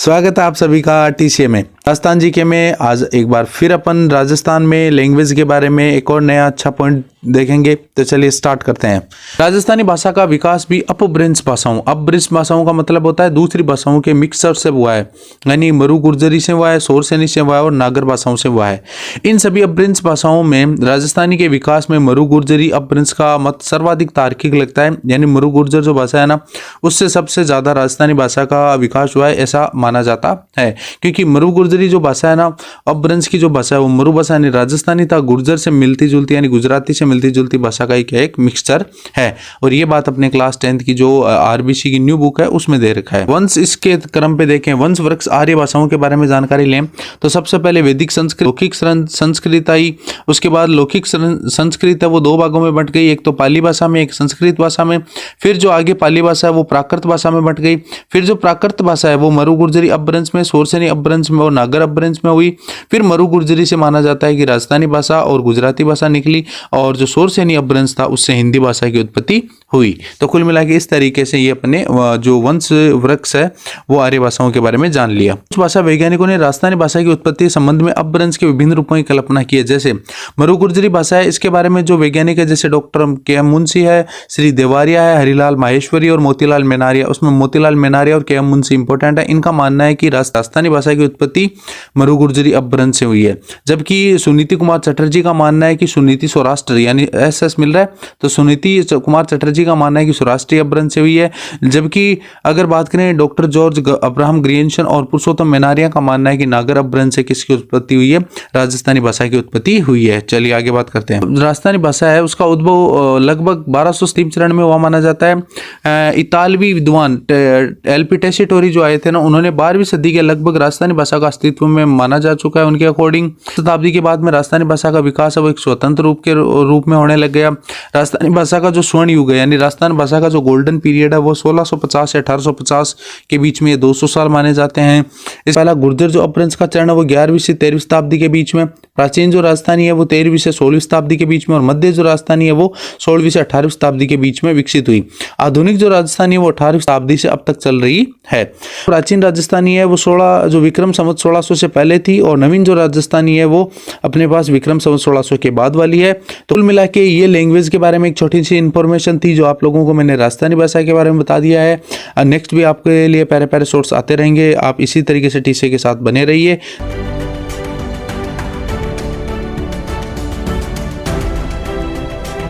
स्वागत है आप सभी का टीसीए में। राजस्थान जीके में आज एक बार फिर अपन राजस्थान में लैंग्वेज के बारे में एक और नया अच्छा पॉइंट देखेंगे। तो चलिए स्टार्ट करते हैं। राजस्थानी भाषा का विकास भी अपभ्रंश भाषाओं, अपभ्रंश भाषाओं का मतलब होता है दूसरी भाषाओं के मिक्सर से हुआ है, यानी मरु गुर्जरी से हुआ है, सोरसेनी से हुआ है और नागर भाषाओं से हुआ है। इन सभी अपभ्रंश भाषाओं में राजस्थानी के विकास में मरु गुर्जरी अपभ्रंश का मत सर्वाधिक तार्किक लगता है, यानी मरु गुर्जर जो भाषा है ना, उससे सबसे ज्यादा राजस्थानी भाषा का विकास हुआ है ऐसा माना जाता है। क्योंकि मरु गुर्जरी जो भाषा है ना, अपभ्रंश की जो भाषा है वो मरु भाषा यानी राजस्थानी था गुर्जर से मिलती जुलती यानी गुजराती से मिलती जुलती भाषा का एक मिक्सचर है। और ये बात अपने क्लास 10th की जो आरबीसी की न्यू बुक है उसमें दे रखा है। वंश इसके क्रम पे देखें, वंश वृक्ष आर्य भाषाओं के बारे में जानकारी लें तो सबसे पहले वैदिक संस्कृत, लौकिक संस्कृत आई। उसके बाद लौकिक संस्कृत है वो दो भागों में बंट गई, एक तो पाली भाषा में, एक संस्कृत भाषा में। फिर जो आगे पाली भाषा है वो प्राकृत भाषा में बंट गई। फिर जो प्राकृत भाषा है वो मरु गुर्जरी अपभ्रंश में, सोरसेनी अपभ्रंश में और नागर अपभ्रंश में हुई। फिर मरु गुर्जरी से माना जाता है कि राजस्थानी भाषा और गुजराती भाषा निकली, और जो सोरसेनी अपभ्रंश था उससे हिंदी भाषा की उत्पत्ति हुई। तो कुल मिला के इस तरीके से ये अपने जो वंश वृक्ष है वो आर्य भाषाओं के बारे में जान लिया। कुछ भाषा वैज्ञानिकों ने राजस्थानी भाषा की उत्पत्ति के संबंध में अपभ्रंश के विभिन्न रूपों की कल्पना की है। जैसे मरु गुर्जरी भाषा है, इसके बारे में जो वैज्ञानिक है जैसे डॉक्टर के.एम. मुंशी है, श्री देवारिया है, हरिलाल माहेश्वरी और मोतीलाल मेनारिया, उसमें मोतीलाल मेनारिया और के.एम. मुंशी इंपॉर्टेंट है। इनका मानना है कि राजस्थानी भाषा की उत्पत्ति मरु गुर्जरी अपभ्रंश से हुई है। जबकि सुनीति कुमार चटर्जी का मानना है कि सुनीति सौराष्ट्र यानी एस मिल रहा है, तो सुनीति कुमार चटर्जी का मानना है कि सौराष्ट्रीय अपभ्रंश से हुई है। जबकि अगर बात करें डॉक्टर जॉर्ज अब्राहम ग्रियंसन और पुरुषोत्तम मेनारिया का मानना है कि नागर अपभ्रंश से किसकी उत्पत्ति हुई है, राजस्थानी भाषा की उत्पत्ति हुई है। चलिए आगे बात करते हैं। राजस्थानी भाषा है उसका उद्भव लगभग 1293 में हुआ माना जाता है। इतालवी विद्वान एलपी टेसिटोरी जो आए थे ना, उन्होंने 12वीं सदी के लगभग राजस्थानी भाषा का अस्तित्व में माना जा चुका है। उनके अकॉर्डिंग शताब्दी के बाद में राजस्थानी भाषा का विकास है वो एक स्वतंत्र रूप में होने लग गया। राजस्थानी भाषा का जो स्वर्ण युग है यानी राजस्थानी भाषा का जो गोल्डन पीरियड है वो 1650 से 1850 के बीच में 200 साल माने जाते हैं। इस पहला गुर्जर जो अपभ्रंश का चरण है वो 11वीं से 13वीं शताब्दी के बीच में, प्राचीन जो राजस्थानी है वो 13वीं से 16वीं शताब्दी के बीच में, और मध्य जो राजस्थानी है वो 16वीं से 18वीं शताब्दी के बीच में विकसित हुई। आधुनिक जो राजस्थानी है वो 18वीं शताब्दी से अब तक चल रही है। प्राचीन राजस्थानी है वो 16 जो विक्रम संवत 1600 से पहले थी, और नवीन जो राजस्थानी है वो अपने पास विक्रम संवत 1600 के बाद वाली है। तो कुल मिला के ये लैंग्वेज के बारे में एक छोटी सी इंफॉर्मेशन थी जो आप लोगों को मैंने राजस्थानी भाषा के बारे में बता दिया है। नेक्स्ट भी आपके लिए प्यारे प्यारे सोर्स आते रहेंगे। आप इसी तरीके से टीसीए के साथ बने रहिए।